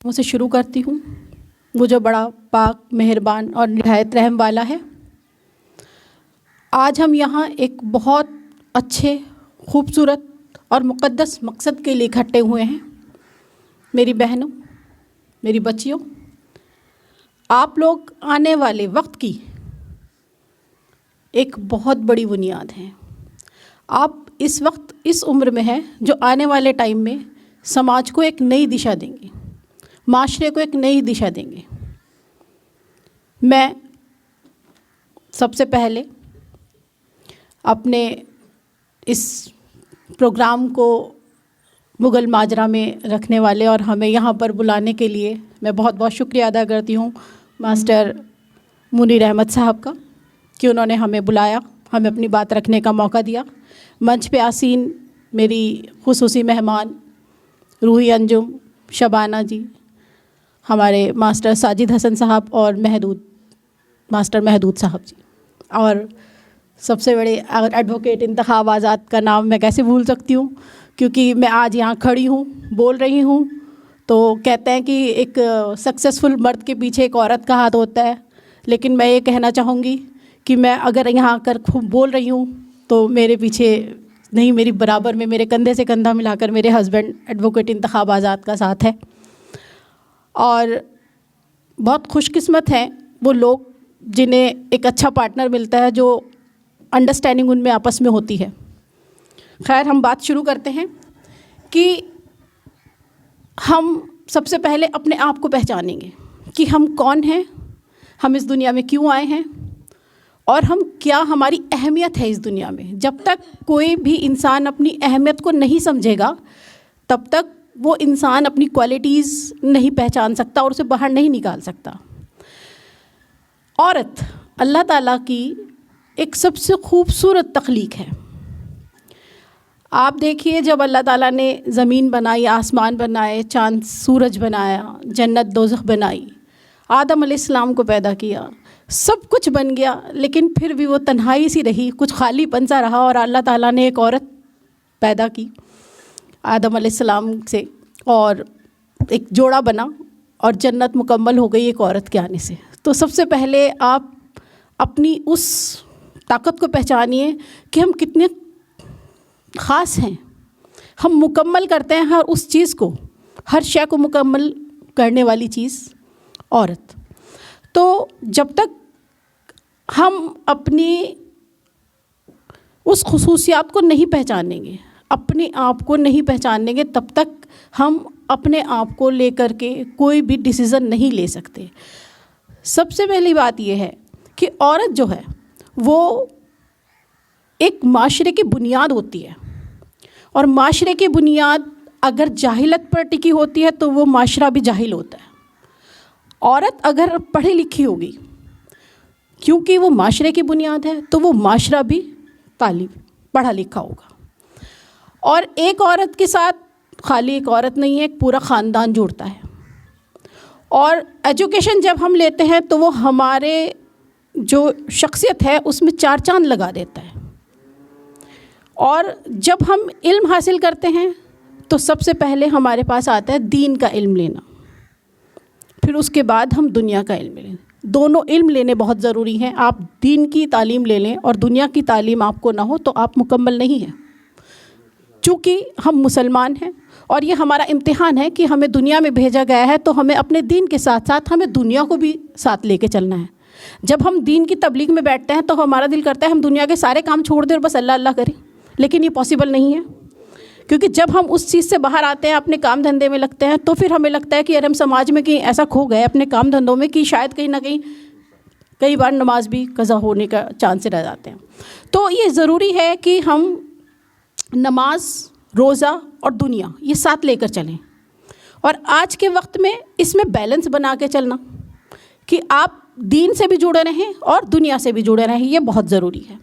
سے شروع کرتی ہوں، وہ جو بڑا پاک مہربان اور نہایت رحم والا ہے۔ آج ہم یہاں ایک بہت اچھے، خوبصورت اور مقدس مقصد کے لیے اکٹھے ہوئے ہیں۔ میری بہنوں، میری بچیوں، آپ لوگ آنے والے وقت کی ایک بہت بڑی بنیاد ہیں۔ آپ اس وقت اس عمر میں ہیں جو آنے والے ٹائم میں سماج کو ایک نئی دشا دیں گے، معاشرے کو ایک نئی دشا دیں گے۔ میں سب سے پہلے اپنے اس پروگرام کو مغل ماجرا میں رکھنے والے اور ہمیں یہاں پر بلانے کے لیے میں بہت بہت شکریہ ادا کرتی ہوں ماسٹر منیر احمد صاحب کا کہ انہوں نے ہمیں بلایا، ہمیں اپنی بات رکھنے کا موقع دیا۔ منچ پہ آسین میری خصوصی مہمان روحی انجم، شبانہ جی، ہمارے ماسٹر ساجد حسن صاحب اور ماسٹر محدود صاحب جی، اور سب سے بڑے ایڈوکیٹ انتخاب آزاد کا نام میں کیسے بھول سکتی ہوں، کیونکہ میں آج یہاں کھڑی ہوں، بول رہی ہوں، تو کہتے ہیں کہ ایک سکسیسفل مرد کے پیچھے ایک عورت کا ہاتھ ہوتا ہے، لیکن میں یہ کہنا چاہوں گی کہ میں اگر یہاں کر بول رہی ہوں تو میرے پیچھے نہیں، میری برابر میں میرے کندھے سے کندھا ملا کر میرے ہسبینڈ ایڈوکیٹ انتخاب آزاد کا ساتھ ہے۔ اور بہت خوش قسمت ہیں وہ لوگ جنہیں ایک اچھا پارٹنر ملتا ہے، جو انڈرسٹینڈنگ ان میں آپس میں ہوتی ہے۔ خیر، ہم بات شروع کرتے ہیں کہ ہم سب سے پہلے اپنے آپ کو پہچانیں گے کہ ہم کون ہیں، ہم اس دنیا میں کیوں آئے ہیں، اور ہماری اہمیت ہے اس دنیا میں۔ جب تک کوئی بھی انسان اپنی اہمیت کو نہیں سمجھے گا، تب تک وہ انسان اپنی کوالٹیز نہیں پہچان سکتا اور اسے باہر نہیں نکال سکتا۔ عورت اللہ تعالیٰ کی ایک سب سے خوبصورت تخلیق ہے۔ آپ دیکھیے، جب اللہ تعالیٰ نے زمین بنائی، آسمان بنائے، چاند سورج بنایا، جنت دوزخ بنائی، آدم علیہ السلام کو پیدا کیا، سب کچھ بن گیا، لیکن پھر بھی وہ تنہائی سی رہی، کچھ خالی پن سا رہا، اور اللہ تعالیٰ نے ایک عورت پیدا کی آدم علیہ السلام سے، اور ایک جوڑا بنا، اور جنت مکمل ہو گئی ایک عورت کے آنے سے۔ تو سب سے پہلے آپ اپنی اس طاقت کو پہچانیے کہ ہم کتنے خاص ہیں۔ ہم مکمل کرتے ہیں ہر اس چیز کو، ہر شے کو مکمل کرنے والی چیز عورت۔ تو جب تک ہم اپنی اس خصوصیات کو نہیں پہچانیں گے، اپنے آپ کو نہیں پہچانیں گے، تب تک ہم اپنے آپ کو لے کر کے کوئی بھی ڈیسیزن نہیں لے سکتے۔ سب سے پہلی بات یہ ہے کہ عورت جو ہے وہ ایک معاشرے کی بنیاد ہوتی ہے، اور معاشرے کی بنیاد اگر جاہلت پر ٹکی ہوتی ہے تو وہ معاشرہ بھی جاہل ہوتا ہے۔ عورت اگر پڑھی لکھی ہوگی، کیونکہ وہ معاشرے کی بنیاد ہے، تو وہ معاشرہ بھی پڑھا لکھا ہوگا۔ اور ایک عورت کے ساتھ خالی ایک عورت نہیں ہے، ایک پورا خاندان جڑتا ہے۔ اور ایجوکیشن جب ہم لیتے ہیں تو وہ ہمارے جو شخصیت ہے اس میں چار چاند لگا دیتا ہے۔ اور جب ہم علم حاصل کرتے ہیں تو سب سے پہلے ہمارے پاس آتا ہے دین کا علم لینا، پھر اس کے بعد ہم دنیا کا علم لیں۔ دونوں علم لینے بہت ضروری ہیں۔ آپ دین کی تعلیم لے لیں اور دنیا کی تعلیم آپ کو نہ ہو تو آپ مکمل نہیں ہیں۔ چونکہ ہم مسلمان ہیں اور یہ ہمارا امتحان ہے کہ ہمیں دنیا میں بھیجا گیا ہے، تو ہمیں اپنے دین کے ساتھ ساتھ ہمیں دنیا کو بھی ساتھ لے کے چلنا ہے۔ جب ہم دین کی تبلیغ میں بیٹھتے ہیں تو ہمارا دل کرتا ہے ہم دنیا کے سارے کام چھوڑ دیں اور بس اللہ اللہ کریں، لیکن یہ پاسبل نہیں ہے، کیونکہ جب ہم اس چیز سے باہر آتے ہیں، اپنے کام دھندے میں لگتے ہیں، تو پھر ہمیں لگتا ہے کہ یار ہم سماج میں کہیں ایسا کھو گئے اپنے کام دھندوں میں کہ شاید کہیں نہ کہیں کئی بار نماز بھی قضا ہونے کا چانس رہ جاتے ہیں۔ تو یہ ضروری ہے کہ ہم نماز، روزہ اور دنیا یہ ساتھ لے کر چلیں، اور آج کے وقت میں اس میں بیلنس بنا کے چلنا کہ آپ دین سے بھی جڑے رہیں اور دنیا سے بھی جڑے رہیں، یہ بہت ضروری ہے۔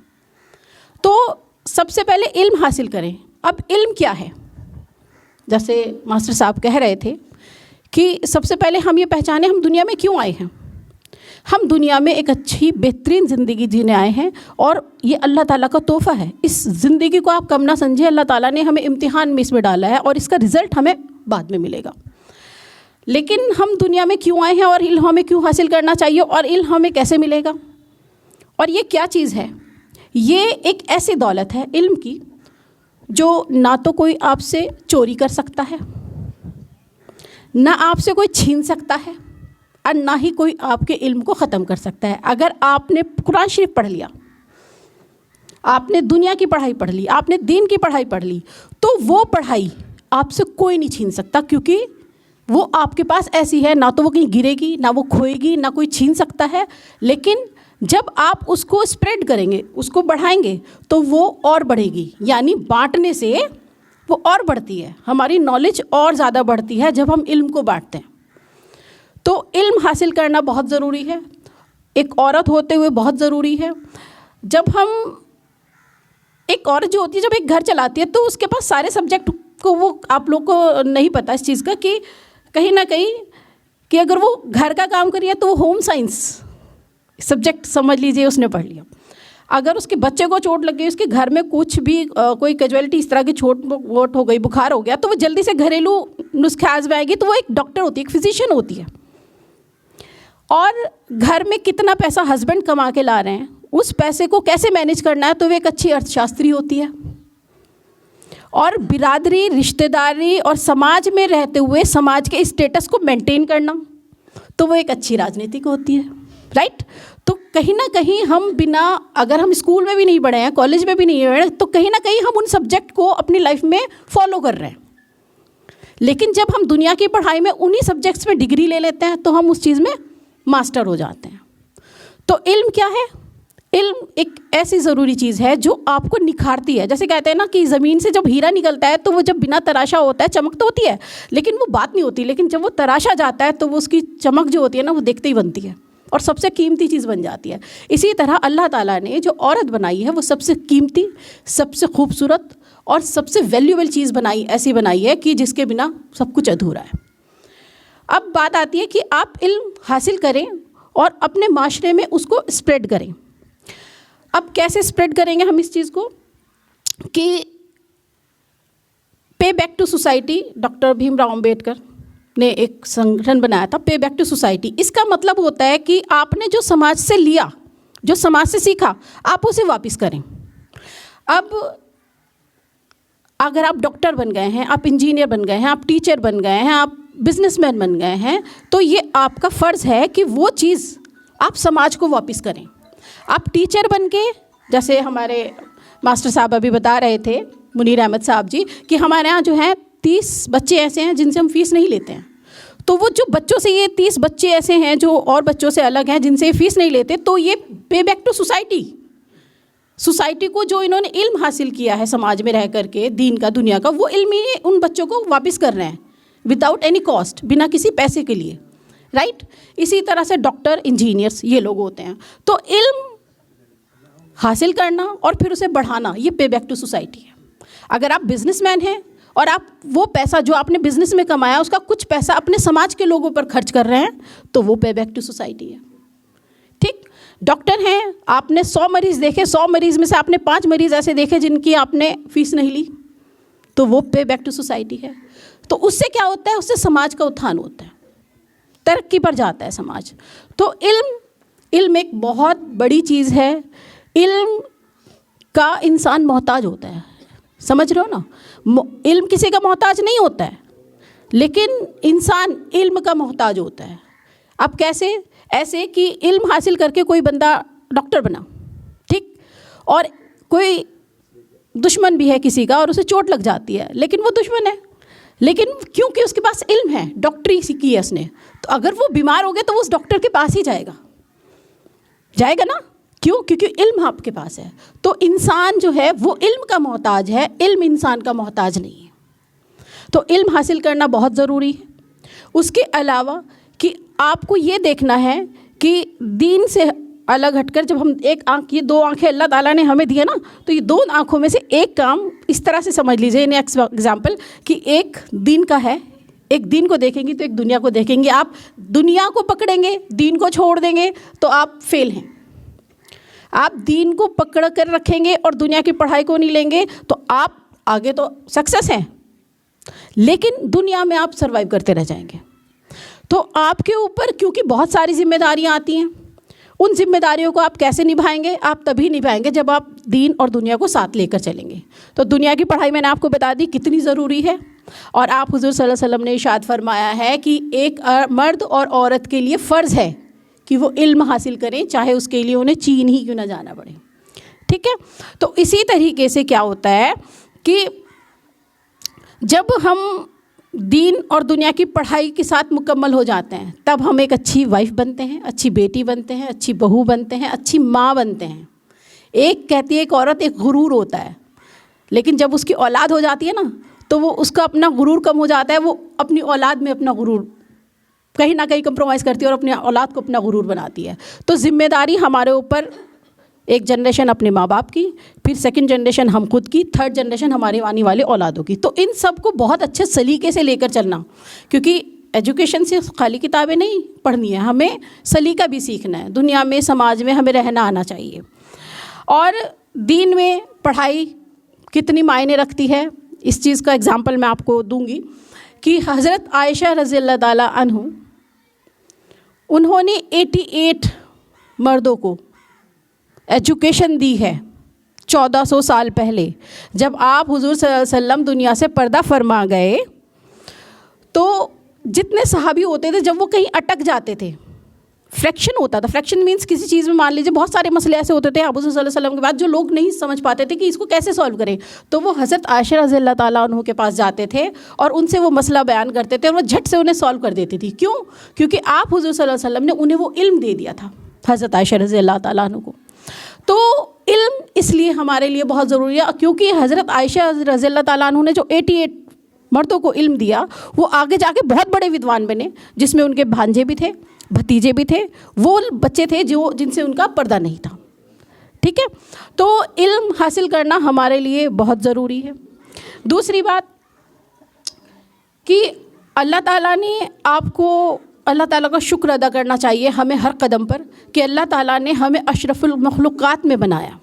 تو سب سے پہلے علم حاصل کریں۔ اب علم کیا ہے؟ جیسے ماسٹر صاحب کہہ رہے تھے کہ سب سے پہلے ہم یہ پہچانیں ہم دنیا میں کیوں آئے ہیں۔ ہم دنیا میں ایک اچھی بہترین زندگی جینے آئے ہیں، اور یہ اللہ تعالیٰ کا تحفہ ہے۔ اس زندگی کو آپ کم نہ سمجھیں، اللہ تعالیٰ نے ہمیں امتحان میں اس میں ڈالا ہے، اور اس کا رزلٹ ہمیں بعد میں ملے گا۔ لیکن ہم دنیا میں کیوں آئے ہیں اور علم ہمیں کیوں حاصل کرنا چاہیے اور علم ہمیں کیسے ملے گا؟ اور یہ کیا چیز ہے؟ یہ ایک ایسی دولت ہے علم کی جو نہ تو کوئی آپ سے چوری کر سکتا ہے، نہ آپ سے کوئی چھین سکتا ہے، اور نہ ہی کوئی آپ کے علم کو ختم کر سکتا ہے۔ اگر آپ نے قرآن شریف پڑھ لیا، آپ نے دنیا کی پڑھائی پڑھ لی، آپ نے دین کی پڑھائی پڑھ لی، تو وہ پڑھائی آپ سے کوئی نہیں چھین سکتا، کیونکہ وہ آپ کے پاس ایسی ہے، نہ تو وہ کہیں گرے گی، نہ وہ کھوئے گی، نہ کوئی چھین سکتا ہے۔ لیکن جب آپ اس کو اسپریڈ کریں گے، اس کو بڑھائیں گے، تو وہ اور بڑھے گی، یعنی بانٹنے سے وہ اور بڑھتی ہے، ہماری نالج اور زیادہ بڑھتی ہے جب ہم علم کو بانٹتے ہیں۔ تو علم حاصل کرنا بہت ضروری ہے، ایک عورت ہوتے ہوئے بہت ضروری ہے۔ جب ہم ایک عورت جو ہوتی ہے، جب ایک گھر چلاتی ہے، تو اس کے پاس سارے سبجیکٹ کو، وہ آپ لوگ کو نہیں پتہ اس چیز کا کہ کہیں نہ کہیں کہ اگر وہ گھر کا کام کری ہے تو وہ ہوم سائنس سبجیکٹ سمجھ لیجئے اس نے پڑھ لیا۔ اگر اس کے بچے کو چوٹ لگ گئی، اس کے گھر میں کچھ بھی کوئی کیجویلٹی اس طرح کی چھوٹ ووٹ ہو گئی، بخار ہو گیا، تو وہ جلدی سے گھریلو نسخے آزمائے گی، تو وہ ایک ڈاکٹر ہوتی ہے، ایک فزیشین ہوتی ہے۔ اور گھر میں کتنا پیسہ ہسبینڈ کما کے لا رہے ہیں، اس پیسے کو کیسے مینیج کرنا ہے، تو وہ ایک اچھی ارتھ شاستری ہوتی ہے۔ اور برادری، رشتہ داری اور سماج میں رہتے ہوئے سماج کے اسٹیٹس کو مینٹین کرنا، تو وہ ایک اچھی راجنیتک ہوتی ہے، رائٹ؟ تو کہیں نہ کہیں ہم بنا، اگر ہم اسکول میں بھی نہیں پڑھے ہیں، کالج میں بھی نہیں پڑھے ہیں، تو کہیں نہ کہیں ہم ان سبجیکٹ کو اپنی لائف میں فالو کر رہے ہیں۔ لیکن جب ہم دنیا کی پڑھائی میں انہی سبجیکٹس میں ڈگری لے لیتے ہیں، تو ہم اس چیز میں ماسٹر ہو جاتے ہیں۔ تو علم کیا ہے؟ علم ایک ایسی ضروری چیز ہے جو آپ کو نکھارتی ہے۔ جیسے کہتے ہیں نا کہ زمین سے جب ہیرا نکلتا ہے تو وہ جب بنا تراشا ہوتا ہے چمک تو ہوتی ہے، لیکن وہ بات نہیں ہوتی، لیکن جب وہ تراشا جاتا ہے تو وہ اس کی چمک جو ہوتی ہے نا، وہ دیکھتے ہی بنتی ہے اور سب سے قیمتی چیز بن جاتی ہے۔ اسی طرح اللہ تعالیٰ نے جو عورت بنائی ہے، وہ سب سے قیمتی، سب سے خوبصورت اور سب سے ویلیوبل چیز بنائی، ایسی بنائی ہے کہ جس کے بنا سب کچھ ادھورا ہے۔ اب بات آتی ہے کہ آپ علم حاصل کریں اور اپنے معاشرے میں اس کو اسپریڈ کریں۔ اب کیسے اسپریڈ کریں گے ہم اس چیز کو؟ کہ pay back to society, doctor Bhim Rao Ambedkar نے ایک سنگٹھن بنایا تھا، پے بیک ٹو سوسائٹی۔ اس کا مطلب ہوتا ہے کہ آپ نے جو سماج سے لیا، جو سماج سے سیکھا، آپ اسے واپس کریں۔ اب اگر آپ ڈاکٹر بن گئے ہیں، آپ انجینئر بن گئے ہیں، آپ ٹیچر بن گئے ہیں، آپ بزنس مین بن گئے ہیں، تو یہ آپ کا فرض ہے کہ وہ چیز آپ سماج کو واپس کریں۔ آپ ٹیچر بن کے، جیسے ہمارے ماسٹر صاحب ابھی بتا رہے تھے، منیر احمد صاحب جی، کہ ہمارے ہاں جو ہیں 30 بچے ایسے ہیں جن سے ہم فیس نہیں لیتے ہیں۔ تو وہ جو بچوں سے، یہ 30 بچے ایسے ہیں جو اور بچوں سے الگ ہیں جن سے فیس نہیں لیتے، تو یہ pay back to society, society کو جو انہوں نے علم حاصل کیا ہے سماج میں رہ کر کے، دین کا، دنیا کا، وہ علم ہی ان بچوں کو واپس کر رہے ہیں وداؤٹ اینی کاسٹ، بنا کسی پیسے کے لیے، رائٹ؟ اسی طرح سے ڈاکٹر، انجینئرس، یہ لوگ ہوتے ہیں۔ تو علم حاصل کرنا اور پھر اسے بڑھانا، یہ پے بیک ٹو سوسائٹی ہے۔ اگر آپ بزنس مین ہیں اور آپ وہ پیسہ جو آپ نے بزنس میں کمایا، اس کا کچھ پیسہ اپنے سماج کے لوگوں پر خرچ کر رہے ہیں، تو وہ پے بیک ٹو سوسائٹی ہے، ٹھیک؟ ڈاکٹر ہیں، آپ نے 100 مریض دیکھے، 100 مریض میں سے آپ نے 5 مریض ایسے دیکھے جن کی آپ نے فیس نہیں لی، تو وہ پے بیک ٹو سوسائٹی ہے۔ تو اس سے کیا ہوتا ہے؟ اس سے سماج کا اتھان ہوتا ہے، ترقی پر جاتا ہے سماج۔ تو علم ایک بہت بڑی چیز ہے۔ علم کا انسان محتاج ہوتا ہے، سمجھ رہے ہو نا؟ علم کسی کا محتاج نہیں ہوتا ہے، لیکن انسان علم کا محتاج ہوتا ہے۔ اب کیسے؟ ایسے کہ علم حاصل کر کے کوئی بندہ ڈاکٹر بنا، ٹھیک، اور کوئی دشمن بھی ہے کسی کا اور اسے چوٹ لگ جاتی ہے، لیکن وہ دشمن ہے، لیکن کیونکہ اس کے پاس علم ہے، ڈاکٹری سیکھی ہے اس نے، تو اگر وہ بیمار ہو گیا تو وہ اس ڈاکٹر کے پاس ہی جائے گا نا؟ کیوں؟ کیونکہ علم آپ کے پاس ہے۔ تو انسان جو ہے وہ علم کا محتاج ہے، علم انسان کا محتاج نہیں ہے۔ تو علم حاصل کرنا بہت ضروری ہے۔ اس کے علاوہ کہ آپ کو یہ دیکھنا ہے کہ دین سے الگ ہٹ کر، جب ہم ایک آنکھ، یہ 2 آنکھیں اللہ تعالیٰ نے ہمیں دی ہے نا، تو یہ 2 آنکھوں میں سے ایک کام اس طرح سے سمجھ لیجیے، نیکسٹ ایگزامپل، کہ ایک دین کا ہے، ایک دین کو دیکھیں گی تو ایک دنیا کو دیکھیں گے۔ آپ دنیا کو پکڑیں گے، دین کو چھوڑ دیں گے تو آپ فیل ہیں۔ آپ دین کو پکڑ کر رکھیں گے اور دنیا کی پڑھائی کو نہیں لیں گے تو آپ آگے تو سکسیس ہیں، لیکن دنیا میں آپ سروائیو کرتے رہ جائیں گے۔ تو آپ کے اوپر کیونکہ بہت ساری ذمہ داریاں آتی ہیں، ان ذمہ داریوں کو آپ کیسے نبھائیں گے؟ آپ تبھی نبھائیں گے جب آپ دین اور دنیا کو ساتھ لے کر چلیں گے۔ تو دنیا کی پڑھائی میں نے آپ کو بتا دی کتنی ضروری ہے، اور آپ حضور صلی اللہ علیہ وسلم نے ارشاد فرمایا ہے کہ ایک مرد اور عورت کے لیے فرض ہے کہ وہ علم حاصل کریں، چاہے اس کے لیے انہیں چین ہی کیوں نہ جانا پڑے، ٹھیک ہے؟ تو اسی طریقے سے کیا ہوتا ہے کہ جب ہم دین اور دنیا کی پڑھائی کے ساتھ مکمل ہو جاتے ہیں، تب ہم ایک اچھی وائف بنتے ہیں، اچھی بیٹی بنتے ہیں، اچھی بہو بنتے ہیں، اچھی ماں بنتے ہیں۔ ایک کہتی ہے ایک عورت ایک غرور ہوتا ہے، لیکن جب اس کی اولاد ہو جاتی ہے نا تو وہ اس کا اپنا غرور کم ہو جاتا ہے، وہ اپنی اولاد میں اپنا غرور کہیں نہ کہیں کمپرومائز کرتی ہے اور اپنی اولاد کو اپنا غرور بناتی ہے۔ تو ذمہ داری ہمارے اوپر، ایک جنریشن اپنے ماں باپ کی، پھر سیکنڈ جنریشن ہم خود کی، تھرڈ جنریشن ہمارے آنے والے اولادوں کی۔ تو ان سب کو بہت اچھے سلیقے سے لے کر چلنا، کیونکہ ایجوکیشن صرف خالی کتابیں نہیں پڑھنی ہے، ہمیں سلیقہ بھی سیکھنا ہے، دنیا میں سماج میں ہمیں رہنا آنا چاہیے۔ اور دین میں پڑھائی کتنی معنی رکھتی ہے، اس چیز کا اگزامپل میں آپ کو دوں گی کہ حضرت عائشہ رضی اللہ تعالیٰ عنہ، انہوں نے 88 مردوں کو ایجوکیشن دی ہے 1400 سال پہلے۔ جب آپ حضور صلی اللہ علیہ وسلم دنیا سے پردہ فرما گئے تو جتنے صحابی ہوتے تھے، جب وہ کہیں اٹک جاتے تھے، فریکشن ہوتا تھا، فریکشن مینس کسی چیز میں مان لیجیے بہت سارے مسئلے ایسے ہوتے تھے آپ حضور صلی اللہ علیہ وسلم کے بعد جو لوگ نہیں سمجھ پاتے تھے کہ اس کو کیسے سالو کریں، تو وہ حضرت عائشہ رضی اللہ تعالیٰ عنہ کے پاس جاتے تھے اور ان سے وہ مسئلہ بیان کرتے تھے اور وہ جھٹ سے انہیں سالو کر دیتی تھی۔ کیوں؟ کیونکہ آپ حضور صلی اللہ علیہ وسلم نے انہیں وہ علم دے دیا تھا، حضرت عائشہ رضی اللہ تعالیٰ عنہ کو۔ تو علم اس لیے ہمارے لیے بہت ضروری ہے، کیونکہ حضرت عائشہ رضی اللہ تعالیٰ عنہ نے جو 88 مردوں کو علم دیا، وہ آگے جا کے بہت بڑے ودوان بنے، جس میں ان کے بھانجے بھی تھے، بھتیجے بھی تھے، وہ بچے تھے جن سے ان کا پردہ نہیں تھا، ٹھیک ہے؟ تو علم حاصل کرنا ہمارے لیے بہت ضروری ہے۔ دوسری بات کہ اللہ تعالیٰ نے آپ کو، اللہ تعالیٰ کا شکر ادا کرنا چاہیے ہمیں ہر قدم پر کہ اللہ تعالیٰ نے ہمیں اشرف المخلوقات میں بنایا،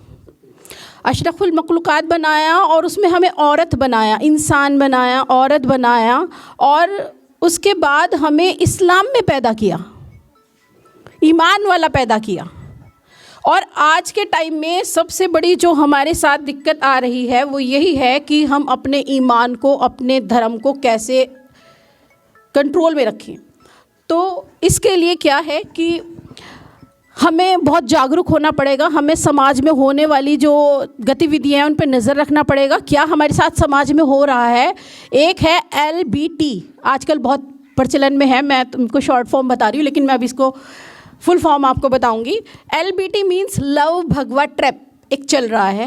اشرف المخلوقات بنایا، اور اس میں ہمیں عورت بنایا، انسان بنایا، عورت بنایا، اور اس کے بعد ہمیں اسلام میں پیدا کیا، ایمان والا پیدا کیا۔ اور آج کے ٹائم میں سب سے بڑی جو ہمارے ساتھ دقت آ رہی ہے وہ یہی ہے کہ ہم اپنے ایمان کو، اپنے دھرم کو کیسے کنٹرول میں رکھیں۔ تو اس کے لیے کیا ہے کہ ہمیں بہت جاگرک ہونا پڑے گا، ہمیں سماج میں ہونے والی جو گتی ودیاں ہیں ان پہ نظر رکھنا پڑے گا، کیا ہمارے ساتھ سماج میں ہو رہا ہے۔ ایک ہے LBT، آج کل بہت پرچلن میں ہے، میں تم کو شارٹ فارم بتا رہی ہوں لیکن میں اب اس کو فل فارم آپ کو بتاؤں گی۔ LBT مینس لو بھگوا ٹریپ، ایک چل رہا ہے،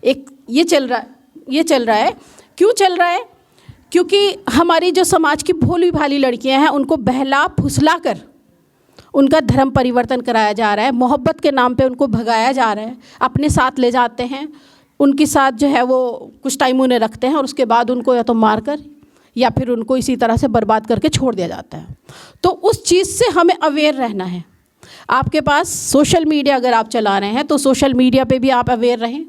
ایک یہ چل رہا ہے۔ کیوں چل رہا ہے؟ کیونکہ ہماری جو سماج کی بھولی بھالی لڑکیاں ہیں ان کو بہلا پھسلا کر ان کا دھرم پریورتن کرایا جا رہا ہے، محبت کے نام پہ ان کو بھگایا جا رہا ہے، اپنے ساتھ لے جاتے ہیں، ان کے ساتھ جو ہے وہ کچھ ٹائم انہیں رکھتے ہیں اور اس کے بعد ان کو یا تو مار کر یا پھر ان کو اسی طرح سے برباد کر کے چھوڑ دیا جاتا ہے۔ تو اس چیز سے ہمیں اویئر رہنا ہے۔ آپ کے پاس سوشل میڈیا اگر آپ چلا رہے ہیں تو سوشل میڈیا پہ بھی آپ اویئر رہیں۔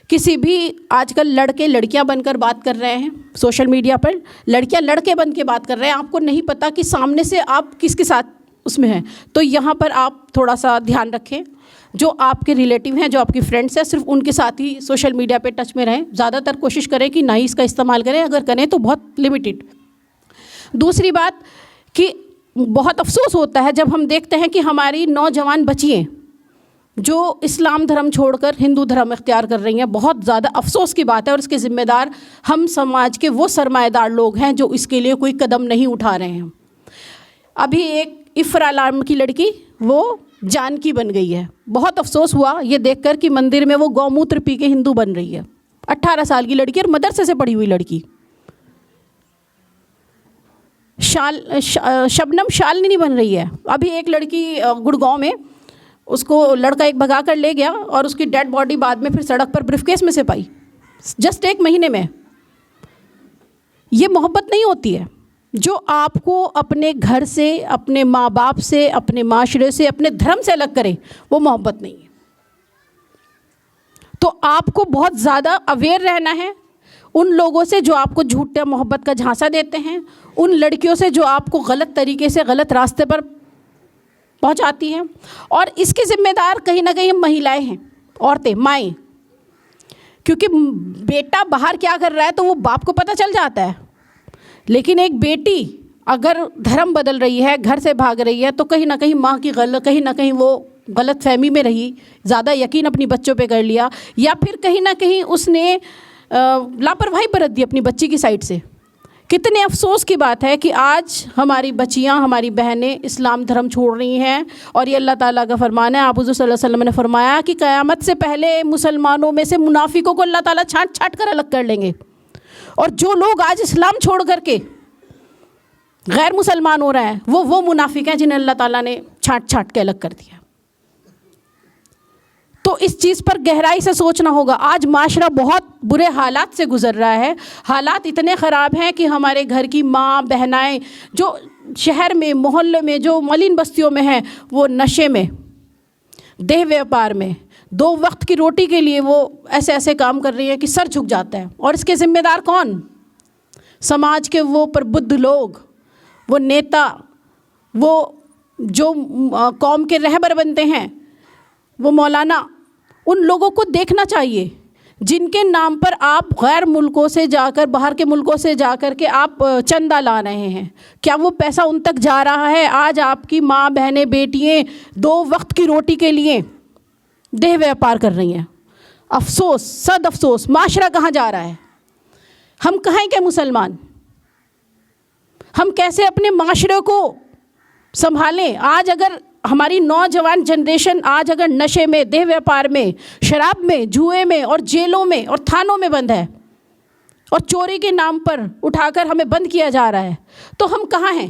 کسی بھی آج کل لڑکے لڑکیاں بن کر بات کر رہے ہیں سوشل میڈیا پر، لڑکیاں لڑکے بن کے بات کر رہے ہیں، آپ کو نہیں پتہ کہ سامنے سے آپ کس کے ساتھ اس میں ہیں۔ تو یہاں پر آپ تھوڑا سا دھیان رکھیں، جو آپ کے ریلیٹیو ہیں، جو آپ کی فرینڈس ہیں، صرف ان کے ساتھ ہی سوشل میڈیا پہ ٹچ میں رہیں۔ زیادہ تر کوشش کریں کہ نہ ہی اس کا استعمال کریں، اگر کریں تو بہت لمیٹڈ۔ دوسری بات کہ بہت افسوس ہوتا ہے جب ہم دیکھتے ہیں کہ ہماری نوجوان بچیاں جو اسلام دھرم چھوڑ کر ہندو دھرم اختیار کر رہی ہیں، بہت زیادہ افسوس کی بات ہے، اور اس کے ذمہ دار ہم سماج کے وہ سرمایہ دار لوگ ہیں جو اس کے لیے کوئی قدم نہیں اٹھا رہے ہیں۔ ابھی ایک افرا نام کی لڑکی وہ جان کی بن گئی ہے، بہت افسوس ہوا یہ دیکھ کر کہ مندر میں وہ گو موتر پی کے ہندو بن رہی ہے، 18 سال کی لڑکی اور مدرسے سے پڑھی ہوئی لڑکی۔ شبنم شالنی نہیں بن رہی ہے۔ ابھی ایک لڑکی گڑگاؤں میں، اس کو لڑکا ایک بھگا کر لے گیا اور اس کی ڈیڈ باڈی بعد میں پھر سڑک پر بریف کیس میں سے پائی، جسٹ 1 مہینے میں۔ یہ محبت نہیں ہوتی ہے جو آپ کو اپنے گھر سے، اپنے ماں باپ سے، اپنے معاشرے سے، اپنے دھرم سے الگ کرے، وہ محبت نہیں ہے۔ تو آپ کو بہت زیادہ اویئر رہنا ہے، ان لوگوں سے جو آپ کو جھوٹا محبت کا جھانسا دیتے ہیں، ان لڑکیوں سے جو آپ کو غلط طریقے سے غلط راستے پر پہنچاتی ہیں. اور اس کے ذمہ دار کہیں نہ کہیں مہیلائیں ہیں، عورتیں، مائیں. کیونکہ بیٹا باہر کیا کر رہا ہے تو وہ باپ کو پتہ چل جاتا ہے، لیکن ایک بیٹی اگر دھرم بدل رہی ہے، گھر سے بھاگ رہی ہے، تو کہیں نہ کہیں ماں کی کہیں نہ کہیں وہ غلط فہمی میں رہی، زیادہ یقین اپنی بچوں پہ کر لیا، یا پھر کہیں نہ کہیں اس نے لاپرواہی برت دی اپنی بچی کی سائڈ سے. کتنے افسوس کی بات ہے کہ آج ہماری بچیاں، ہماری بہنیں اسلام دھرم چھوڑ رہی ہیں. اور یہ اللہ تعالیٰ کا فرمان ہے. آپ حضور صلی اللہ علیہ وسلم نے فرمایا کہ قیامت سے پہلے مسلمانوں میں سے منافقوں کو اللہ تعالیٰ چھانٹ چھانٹ کر الگ کر لیں گے. اور جو لوگ آج اسلام چھوڑ کر کے غیر مسلمان ہو رہے ہیں وہ منافق ہیں جنہیں اللہ تعالیٰ نے چھانٹ چھانٹ کے الگ کر دیا. تو اس چیز پر گہرائی سے سوچنا ہوگا. آج معاشرہ بہت برے حالات سے گزر رہا ہے. حالات اتنے خراب ہیں کہ ہمارے گھر کی ماں بہنائیں جو شہر میں، محلے میں، جو ملین بستیوں میں ہیں، وہ نشے میں، دیہ ویاپار میں، 2 وقت کی روٹی کے لیے وہ ایسے ایسے کام کر رہی ہیں کہ سر جھک جاتا ہے. اور اس کے ذمہ دار کون؟ سماج کے وہ پربدھ لوگ، وہ نیتا، وہ جو قوم کے رہبر بنتے ہیں، وہ مولانا. ان لوگوں کو دیکھنا چاہیے جن کے نام پر آپ غیر ملکوں سے جا کر، باہر کے ملکوں سے جا کر کے آپ چندہ لا رہے ہیں. کیا وہ پیسہ ان تک جا رہا ہے؟ آج آپ کی ماں بہنیں بیٹیاں 2 وقت کی روٹی کے لیے دیہ ویاپار کر رہی ہیں. افسوس، صد افسوس. معاشرہ کہاں جا رہا ہے؟ ہم کہیں کہ مسلمان، ہم کیسے اپنے معاشرے کو سنبھالیں؟ آج اگر ہماری نوجوان جنریشن آج اگر نشے میں، دیہ ویاپار میں، شراب میں، جوئے میں اور جیلوں میں اور تھانوں میں بند ہے، اور چوری کے نام پر اٹھا کر ہمیں بند کیا جا رہا ہے، تو ہم کہاں ہیں؟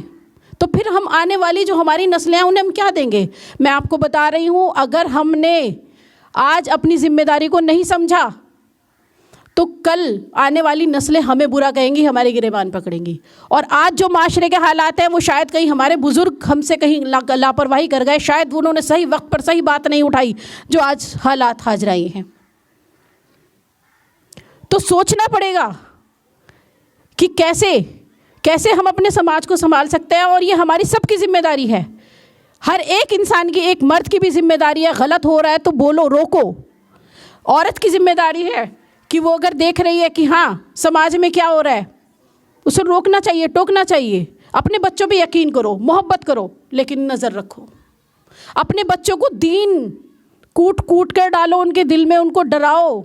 تو پھر ہم آنے والی جو ہماری نسلیں ہیں انہیں ہم کیا دیں گے؟ میں آپ کو بتا رہی ہوں، اگر ہم نے آج اپنی ذمہ داری کو نہیں سمجھا تو کل آنے والی نسلیں ہمیں برا کہیں گی، ہمارے گریبان پکڑیں گی. اور آج جو معاشرے کے حالات ہیں وہ شاید کہیں ہمارے بزرگ ہم سے کہیں لاپرواہی کر گئے، شاید انہوں نے صحیح وقت پر صحیح بات نہیں اٹھائی جو آج حالات حاضرائی ہیں. تو سوچنا پڑے گا کہ کیسے ہم اپنے سماج کو سنبھال سکتے ہیں. اور یہ ہماری سب کی ذمہ داری ہے، ہر ایک انسان کی، ایک مرد کی بھی ذمہ داری ہے. غلط ہو رہا ہے تو بولو، روکو. عورت کی ذمہ داری ہے کہ وہ اگر دیکھ رہی ہے کہ ہاں سماج میں کیا ہو رہا ہے، اسے روکنا چاہیے، ٹوکنا چاہیے. اپنے بچوں پہ یقین کرو، محبت کرو، لیکن نظر رکھو. اپنے بچوں کو دین کوٹ کر ڈالو ان کے دل میں، ان کو ڈراؤ،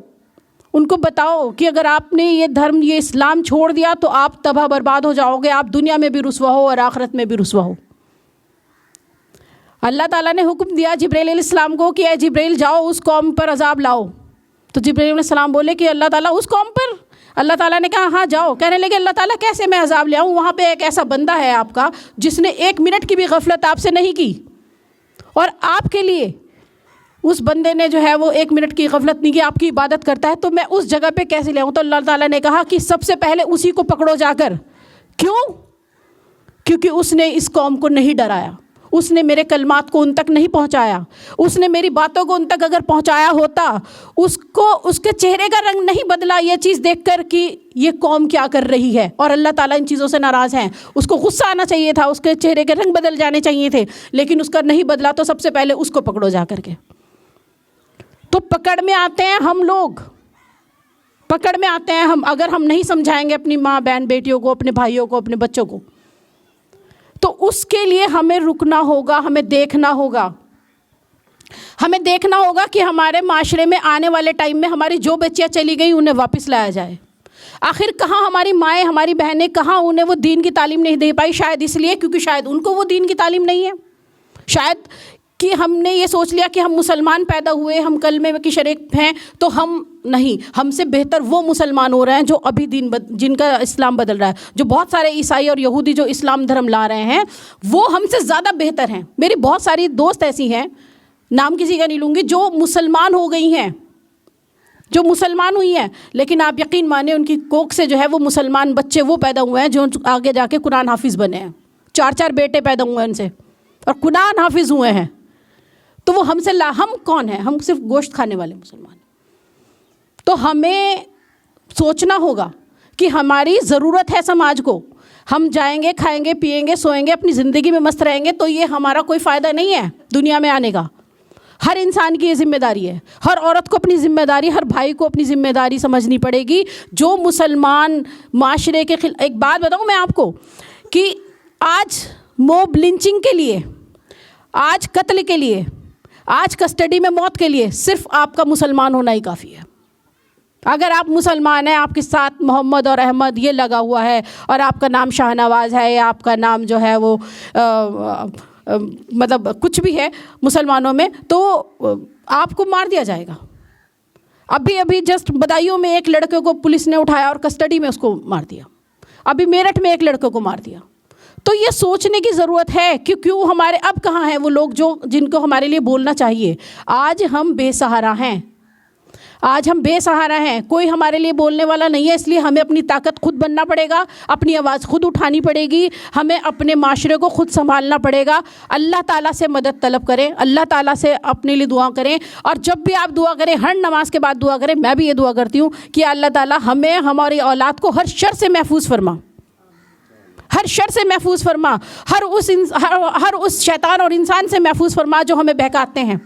ان کو بتاؤ کہ اگر آپ نے یہ دھرم، یہ اسلام چھوڑ دیا تو آپ تباہ برباد ہو جاؤ گے، آپ دنیا میں بھی رسوا ہو اور آخرت میں بھی رسوا ہو. اللہ تعالیٰ نے حکم دیا جبرائیل علیہ السلام کو کہ اے جبرائیل جاؤ اس قوم پر عذاب لاؤ. تو جبرائیل علیہ السلام بولے کہ اللہ تعالیٰ اس قوم پر؟ اللہ تعالیٰ نے کہا ہاں جاؤ. کہنے لگے اللہ تعالیٰ کیسے میں عذاب لے آؤں؟ وہاں پہ ایک ایسا بندہ ہے آپ کا جس نے 1 منٹ کی بھی غفلت آپ سے نہیں کی، اور آپ کے لیے اس بندے نے جو ہے وہ 1 منٹ کی غفلت نہیں کی، آپ کی عبادت کرتا ہے، تو میں اس جگہ پہ کیسے لے آؤں؟ تو اللہ تعالیٰ نے کہا کہ سب سے پہلے اسی کو پکڑو جا کر. کیوں؟ کیونکہ اس نے اس قوم کو نہیں ڈرایا، اس نے میرے کلمات کو ان تک نہیں پہنچایا، اس نے میری باتوں کو ان تک اگر پہنچایا ہوتا، اس کے چہرے کا رنگ نہیں بدلا یہ چیز دیکھ کر کہ یہ قوم کیا کر رہی ہے اور اللہ تعالیٰ ان چیزوں سے ناراض ہیں. اس کو غصہ آنا چاہیے تھا، اس کے چہرے کے رنگ بدل جانے چاہیے تھے، لیکن اس کا نہیں بدلا. تو سب سے پہلے اس کو پکڑو جا کر کے. تو پکڑ میں آتے ہیں ہم لوگ، پکڑ میں آتے ہیں ہم. اگر ہم نہیں سمجھائیں گے اپنی ماں بہن بیٹیوں کو، اپنے بھائیوں کو، اپنے بچوں کو، تو اس کے لیے ہمیں رکنا ہوگا، ہمیں دیکھنا ہوگا. ہمیں دیکھنا ہوگا کہ ہمارے معاشرے میں آنے والے ٹائم میں ہماری جو بچیاں چلی گئی انہیں واپس لایا جائے. آخر کہاں ہماری مائیں، ہماری بہنیں، کہاں انہیں وہ دین کی تعلیم نہیں دے پائی؟ شاید اس لیے کیونکہ شاید ان کو وہ دین کی تعلیم نہیں ہے. شاید کہ ہم نے یہ سوچ لیا کہ ہم مسلمان پیدا ہوئے، ہم کلمے کی شریک ہیں، تو ہم نہیں، ہم سے بہتر وہ مسلمان ہو رہے ہیں جو ابھی جن کا اسلام بدل رہا ہے. جو بہت سارے عیسائی اور یہودی جو اسلام دھرم لا رہے ہیں وہ ہم سے زیادہ بہتر ہیں. میری بہت ساری دوست ایسی ہیں، نام کسی کا نہیں لوں گی، جو مسلمان ہو گئی ہیں، جو مسلمان ہوئی ہیں، لیکن آپ یقین مانیں ان کی کوکھ سے جو ہے وہ مسلمان بچے وہ پیدا ہوئے ہیں جو آگے جا کے قرآن حافظ بنے ہیں. 4 بیٹے پیدا ہوئے ہیں ان سے اور قرآن حافظ ہوئے ہیں. تو وہ ہم کون ہیں؟ ہم صرف گوشت کھانے والے مسلمان. تو ہمیں سوچنا ہوگا کہ ہماری ضرورت ہے سماج کو. ہم جائیں گے, کھائیں گے, پیئیں گے, سوئیں گے, اپنی زندگی میں مست رہیں گے, تو یہ ہمارا کوئی فائدہ نہیں ہے دنیا میں آنے کا. ہر انسان کی یہ ذمہ داری ہے, ہر عورت کو اپنی ذمہ داری, ہر بھائی کو اپنی ذمہ داری سمجھنی پڑے گی. جو مسلمان معاشرے کے ایک بات بتاؤں میں آپ کو کہ آج موب لنچنگ کے لیے, آج قتل کے لیے, آج کسٹڈی میں موت کے لیے صرف آپ کا مسلمان ہونا ہی کافی ہے. اگر آپ مسلمان ہیں, آپ کے ساتھ محمد اور احمد یہ لگا ہوا ہے, اور آپ کا نام شاہ نواز ہے, یا آپ کا نام جو ہے وہ مطلب کچھ بھی ہے مسلمانوں میں, تو آپ کو مار دیا جائے گا. ابھی جسٹ بدایوں میں ایک لڑکے کو پولیس نے اٹھایا اور کسٹڈی میں اس کو مار دیا. ابھی میرٹھ میں ایک لڑکے کو مار دیا. تو یہ سوچنے کی ضرورت ہے کہ کیوں ہمارے, اب کہاں ہیں وہ لوگ جن کو ہمارے لیے بولنا چاہیے. آج ہم بے سہارا ہیں, آج ہم بے سہارا ہیں, کوئی ہمارے لیے بولنے والا نہیں ہے. اس لیے ہمیں اپنی طاقت خود بننا پڑے گا, اپنی آواز خود اٹھانی پڑے گی, ہمیں اپنے معاشرے کو خود سنبھالنا پڑے گا. اللہ تعالیٰ سے مدد طلب کریں, اللہ تعالیٰ سے اپنے لیے دعا کریں. اور جب بھی آپ دعا کریں, ہر نماز کے بعد دعا کریں. میں بھی یہ دعا کرتی ہوں کہ اللہ تعالیٰ ہمیں, ہماری اولاد کو ہر شر سے محفوظ فرما, ہر شر سے محفوظ فرما, ہر اس شیطان اور انسان سے محفوظ فرما جو ہمیں بہکاتے ہیں.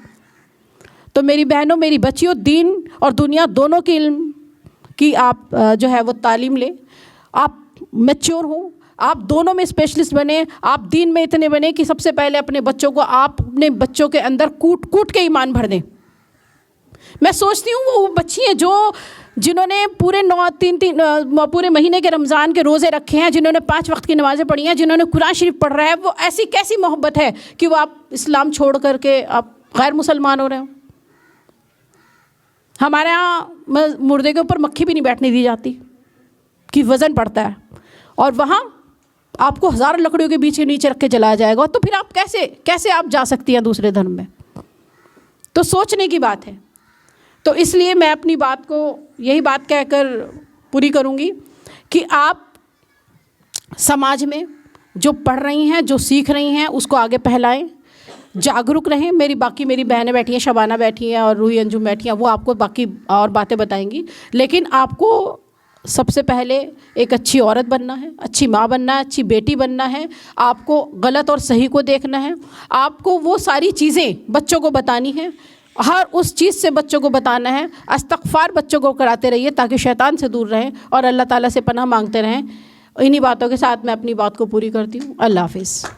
تو میری بہنوں, میری بچیوں, دین اور دنیا دونوں کے علم کی آپ جو ہے وہ تعلیم لیں. آپ میچور ہوں, آپ دونوں میں اسپیشلسٹ بنیں. آپ دین میں اتنے بنیں کہ سب سے پہلے اپنے بچوں کو, آپ اپنے بچوں کے اندر کوٹ کے ایمان بھر دیں. میں سوچتی ہوں وہ بچی ہیں جنہوں نے پورے مہینے کے رمضان کے روزے رکھے ہیں, جنہوں نے 5 وقت کی نمازیں پڑھی ہیں, جنہوں نے قرآن شریف پڑھ رہا ہے, وہ ایسی کیسی محبت ہے کہ وہ آپ اسلام چھوڑ کر کے آپ غیر مسلمان ہو رہے ہوں. ہمارے ہاں مردے کے اوپر مکھی بھی نہیں بیٹھنے دی جاتی کہ وزن پڑتا ہے, اور وہاں آپ کو 1000 لکڑیوں کے بیچ کے نیچے رکھ کے جلایا جائے گا. تو پھر آپ کیسے آپ جا سکتی ہیں دوسرے دھرم میں؟ تو سوچنے کی بات ہے. تو اس لیے میں اپنی بات کو یہی بات کہہ کر پوری کروں گی کہ آپ سماج میں جو پڑھ رہی ہیں, جو سیکھ رہی ہیں, اس کو آگے پھیلائیں, جاگرک رہیں. میری بہنیں بیٹھی ہیں, شبانہ بیٹھی ہیں اور روحی انجم بیٹھی ہیں, وہ آپ کو باقی اور باتیں بتائیں گی. لیکن آپ کو سب سے پہلے ایک اچھی عورت بننا ہے, اچھی ماں بننا ہے, اچھی بیٹی بننا ہے. آپ کو غلط اور صحیح کو دیکھنا ہے. آپ کو وہ ساری چیزیں بچوں کو بتانی ہیں, ہر اس چیز سے بچوں کو بتانا ہے. استغفار بچوں کو کراتے رہیے تاکہ شیطان سے دور رہیں, اور اللہ تعالیٰ سے پناہ مانگتے رہیں. انہی باتوں کے ساتھ میں اپنی بات کو پوری کرتی ہوں. اللہ حافظ.